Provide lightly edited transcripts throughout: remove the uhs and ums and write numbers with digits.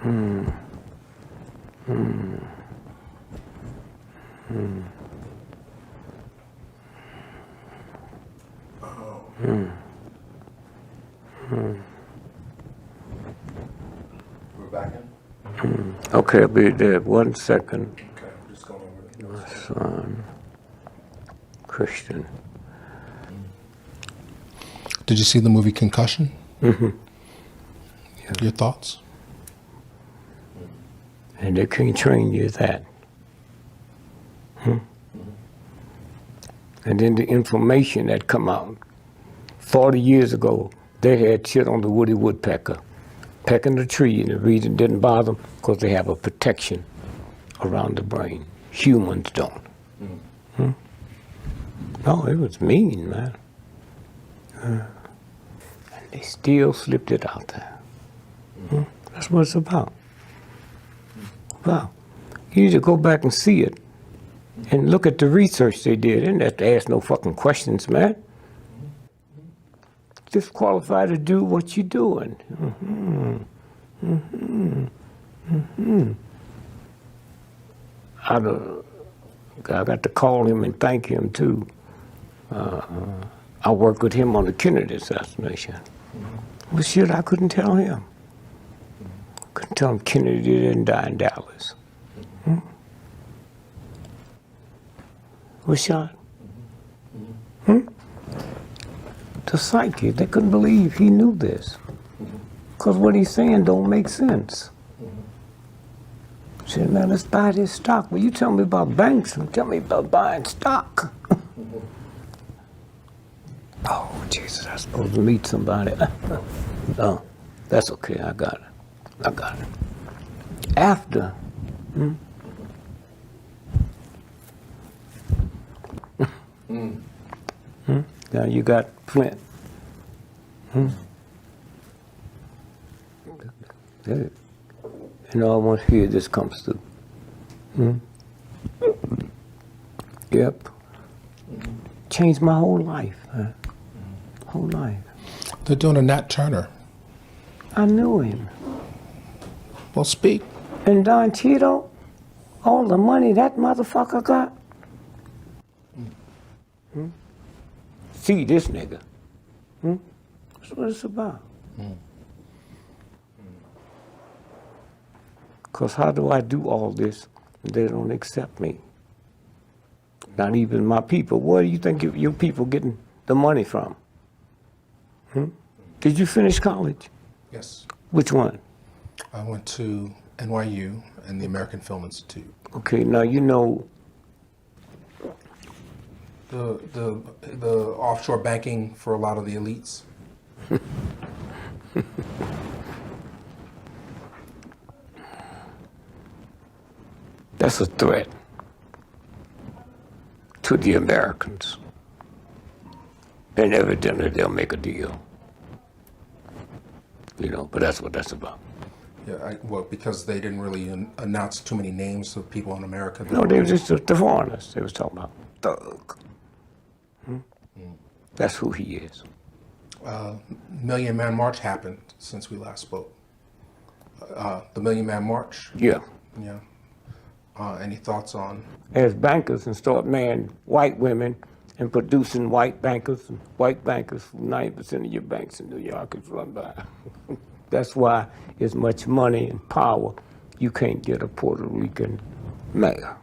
We're back in? Okay, I'll be there 1 second. Okay, I'm just going over the My son, Christian. Did you see the movie Concussion? Yeah. Your thoughts? And they can't train you that. And then the information that come out. 40 years ago, they had shit on the woody woodpecker, pecking the tree, and the reason it didn't bother them because they have a protection around the brain. Humans don't. No, it was mean, man. And they still slipped it out there. That's what it's about. Wow. You need to go back and see it and look at the research they did. They didn't have to ask no fucking questions, man. Just qualified to do what you're doing. I got to call him and thank him too. I worked with him on the Kennedy assassination. Well, shit, I couldn't tell him. Couldn't tell him Kennedy didn't die in Dallas. Was shot. The psyche, they couldn't believe he knew this. Because what he's saying don't make sense. Said, man, let's buy this stock. Well, you tell me about banks and tell me about buying stock. Oh, Jesus, I'm supposed to meet somebody. No, that's okay, I got it. After, now you got Flint. Good. You know, I want to hear this comes through. Yep. Changed my whole life, man. Whole life. They're doing a Nat Turner. I knew him. Well, speak. And Don Cheeto, all the money that motherfucker got. See this nigga. That's what it's about. Because how do I do all this and they don't accept me? Not even my people. Where do you think your people getting the money from? Did you finish college? Yes. Which one? I went to NYU and the American Film Institute. Okay, now you know. The offshore banking for a lot of the elites. That's a threat to the Americans. And evidently they'll make a deal. You know, but that's what that's about. Yeah, well, because they didn't really announce too many names of people in America. No, they were just the foreigners they was talking about. Thug. That's who he is. Million Man March happened since we last spoke. The Million Man March. Yeah. Yeah. Any thoughts on? As bankers and start marrying white women and producing white bankers 90% of your banks in New York is run by. That's why as much money and power, you can't get a Puerto Rican mayor,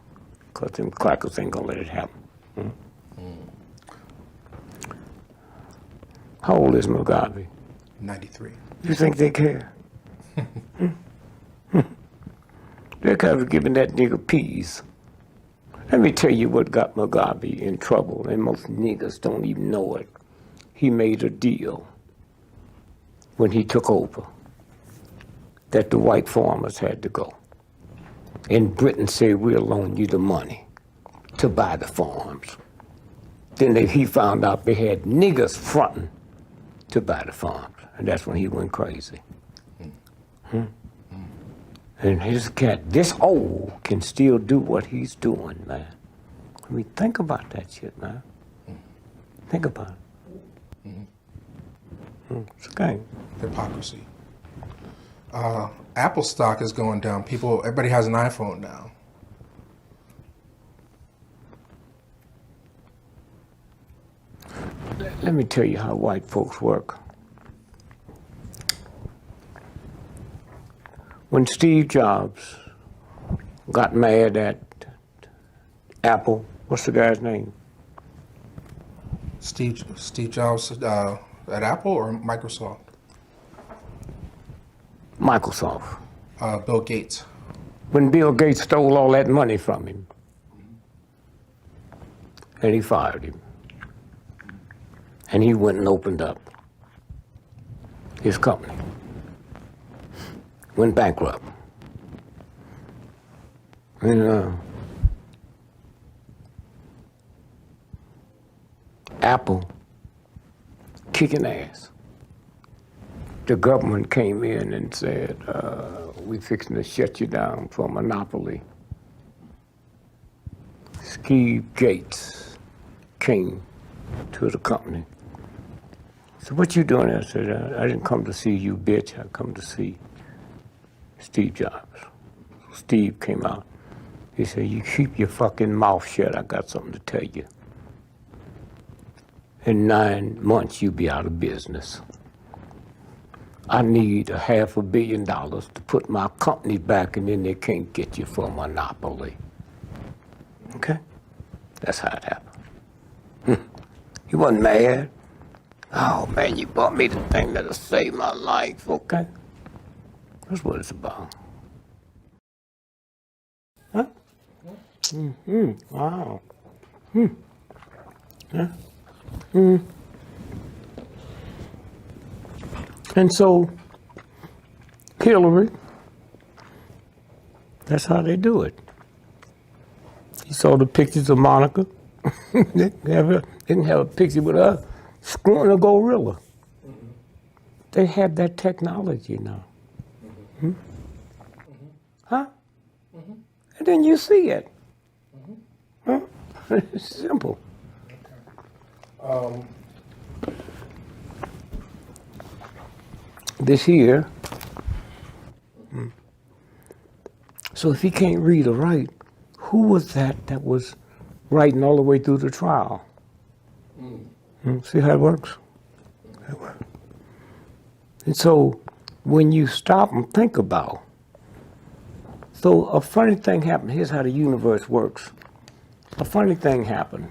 because them crackers ain't gonna let it happen. How old is Mugabe? 93. You think they care? They're kind of giving that nigga peas. Let me tell you what got Mugabe in trouble, and most niggas don't even know it. He made a deal when he took over that the white farmers had to go. And Britain said, we'll loan you the money to buy the farms. Then he found out they had niggas fronting to buy the farms, and that's when he went crazy. And his cat, this old, can still do what he's doing, man. I mean, think about that shit, man. Think about it. It's a game. Hypocrisy. Apple stock is going down. Everybody has an iPhone now. Let me tell you how white folks work. When Steve Jobs got mad at Apple, what's the guy's name? Steve Jobs at Apple or Microsoft? Microsoft. Bill Gates. When Bill Gates stole all that money from him, and he fired him, and he went and opened up his company, went bankrupt. And Apple kicking ass. The government came in and said, we fixing to shut you down for monopoly. Steve Gates came to the company. So what you doing? I said, I didn't come to see you, bitch. I come to see Steve Jobs. Steve came out. He said, you keep your fucking mouth shut. I got something to tell you. In 9 months, you'll be out of business. I need $500 million to put my company back, and then they can't get you for a monopoly. Okay? That's how it happened. He wasn't mad. Oh, man, you bought me the thing that'll save my life, okay? That's what it's about. Huh? Mm-hmm. Wow. Huh? And so, Hillary, that's how they do it. You saw the pictures of Monica. They didn't have a picture with her screwing a gorilla. Mm-hmm. They have that technology now. Mm-hmm. Huh? Mm-hmm. And then you see it. Mm-hmm. Huh? It's simple. This here. So if he can't read or write, who was that was writing all the way through the trial? See how it works? And so when you stop and think about, so a funny thing happened. Here's how the universe works. A funny thing happened.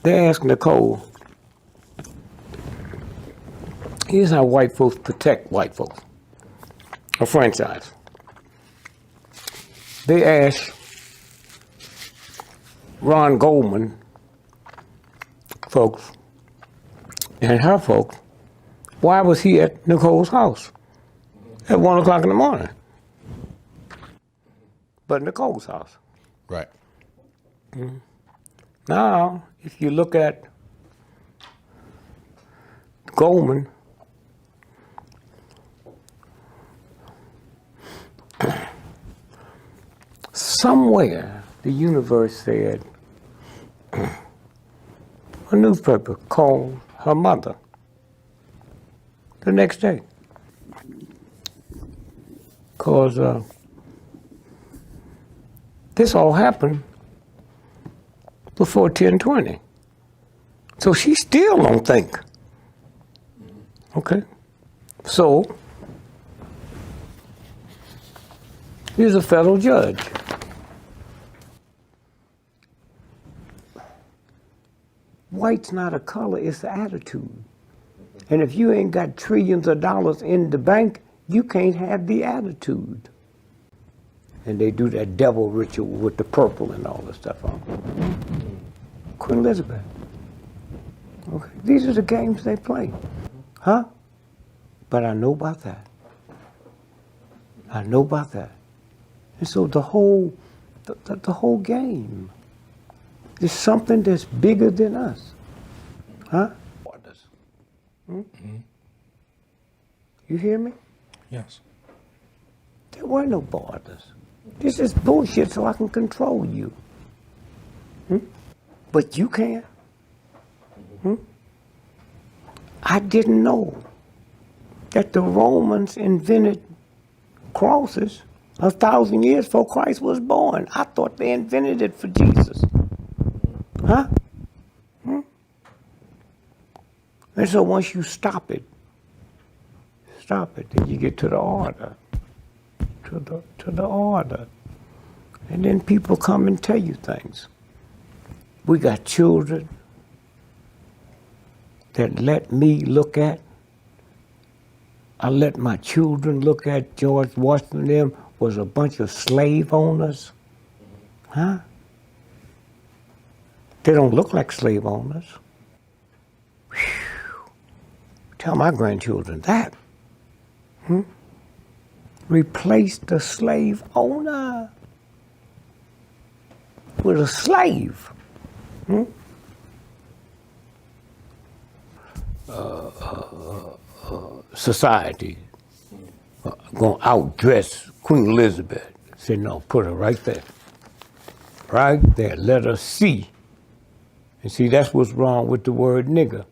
They asked Nicole, here's how white folks protect white folks. A franchise. They asked Ron Goldman folks and her folks, why was he at Nicole's house at 1 o'clock in the morning? But Nicole's house. Right. Mm-hmm. Now, if you look at Goldman, somewhere the universe said, a newspaper called her mother the next day. Because this all happened before 10:20. So she still don't think. Okay? So, here's a federal judge. White's not a color, it's the attitude. And if you ain't got trillions of dollars in the bank, you can't have the attitude. And they do that devil ritual with the purple and all this stuff on. Queen Elizabeth. Okay, these are the games they play. Huh? But I know about that. I know about that. And so the whole game is something that's bigger than us. Huh? Mm-hmm. You hear me? Yes. There were no borders. This is bullshit so I can control you. But you can't. I didn't know that the Romans invented crosses 1,000 years before Christ was born. I thought they invented it for Jesus. Huh? And so once you stop it, then you get to the order, to the order. And then people come and tell you things. We got children that let me look at. I let my children look at George Washington. Them was a bunch of slave owners. Huh? They don't look like slave owners. Whew. Tell my grandchildren that. Replace the slave owner with a slave. Society gonna outdress Queen Elizabeth. Said no, put her right there. Right there, let her see. And see, that's what's wrong with the word nigger.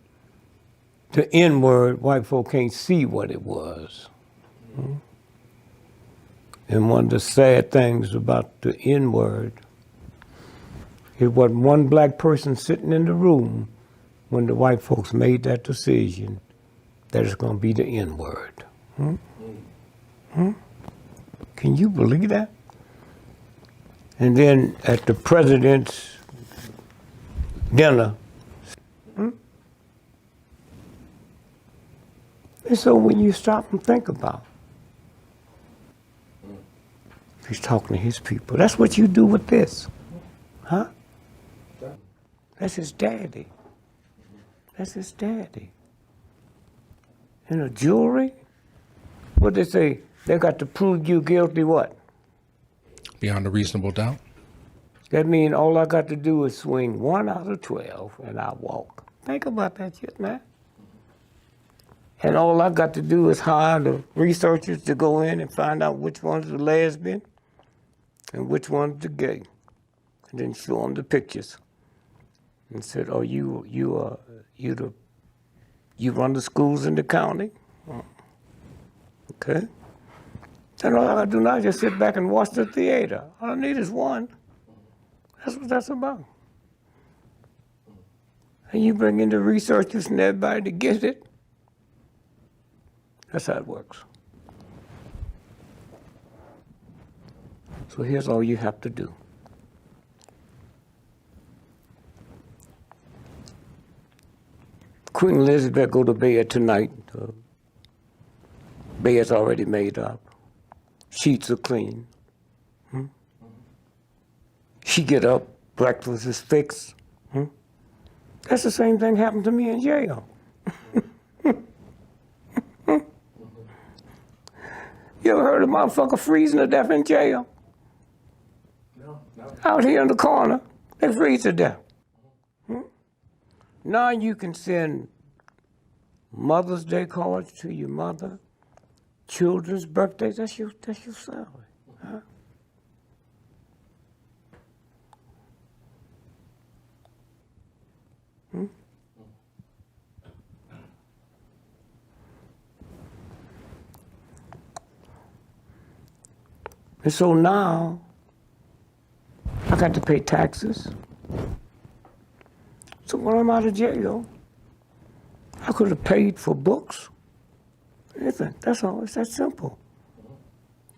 The N word, white folk can't see what it was. And one of the sad things about the N word, it wasn't one black person sitting in the room when the white folks made that decision that it's going to be the N word. Can you believe that? And then at the president's dinner, and so when you stop and think about it, he's talking to his people. That's what you do with this. Huh? That's his daddy. That's his daddy. And a jewelry? What they say? They got to prove you guilty what? Beyond a reasonable doubt. That means all I got to do is swing 1 out of 12 and I walk. Think about that shit, man. And all I got to do is hire the researchers to go in and find out which one's the lesbian and which one's the gay. And then show them the pictures. And said, oh, you run the schools in the county? Okay. Then all I gotta do now is just sit back and watch the theater. All I need is one. That's what that's about. And you bring in the researchers and everybody to get it. That's how it works. So here's all you have to do. Queen Elizabeth go to bed tonight. Bed's already made up. Sheets are clean. She get up, breakfast is fixed. That's the same thing happened to me in jail. You ever heard of a motherfucker freezing to death in jail? No. Out here in the corner, they freeze to death. Now you can send Mother's Day cards to your mother, children's birthdays, that's your salary. Huh? And so now, I got to pay taxes. So when I'm out of jail, I could have paid for books. Anything. That's all. It's that simple.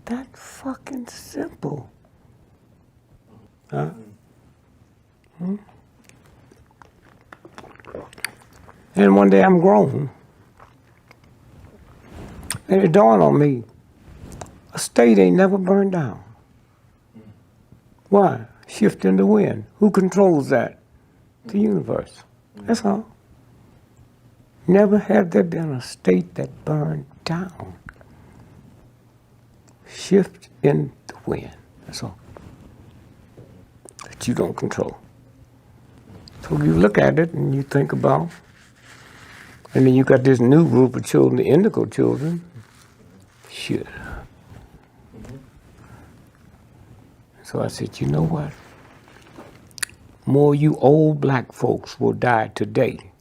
That fucking simple. Huh? And one day I'm grown. And it dawned on me, a state ain't never burned down. Why? Shift in the wind. Who controls that? The universe. That's all. Never have there been a state that burned down. Shift in the wind. That's all. That you don't control. So you look at it and you think about, and then you got this new group of children, the indigo children. Shit. So I said, you know what? More you old black folks will die today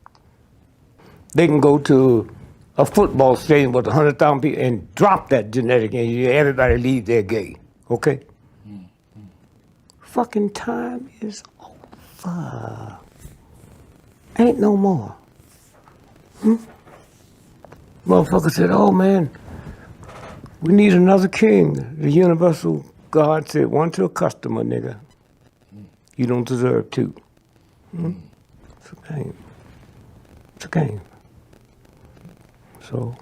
They can go to a football stadium with 100,000 people and drop that genetic and everybody leave there gay. Okay? Fucking time is over. Ain't no more. Motherfucker said, oh man, we need another king. The universal God said, one to a customer, nigga. You don't deserve two. It's a game. It's a game. So